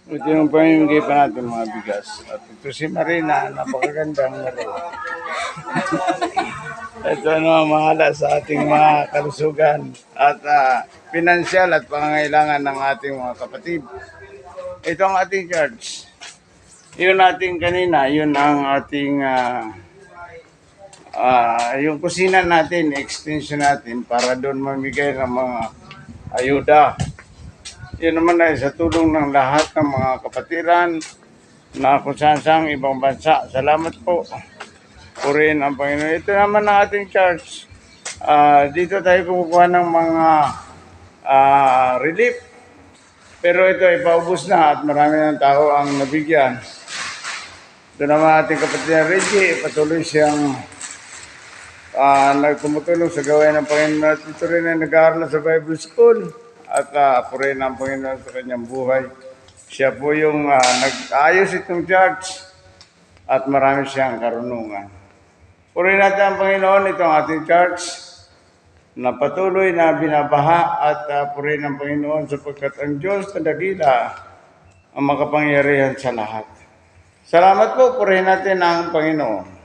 Ito yung pamimigay pa natin mga bigas. At ito si Marina, napakagandang Marina. Ito ang mahala sa ating mga kalusugan at pinansyal at pangangailangan ng ating mga kapatid. Ito ang ating church. Yun ating kanina, yun ang ating yung kusina natin, extension natin para doon mamigay ng mga ayuda. Yun naman ay sa tulong ng lahat ng mga kapatiran na kung saan ibang bansa. Salamat po. Purihin ang Panginoon. Ito naman ang ating church. Dito tayo kumukuha ng mga relief. Pero ito ay paubos na at marami ng tao ang nabigyan. Ito naman ating kapatid na Reggie. Patuloy siyang nagtumutulong sa gawain ng Panginoon. At ito rin ay nag-aaral sa Bible School. At purihin ang Panginoon sa kanyang buhay. Siya po yung nag-ayos itong church. At marami siyang karunungan. Purihin natin ang Panginoon, itong ating church na patuloy na binabaha at purihin ang Panginoon sapagkat ang Diyos na dakila ang makapangyarihan sa lahat. Salamat po, purihin natin ang Panginoon.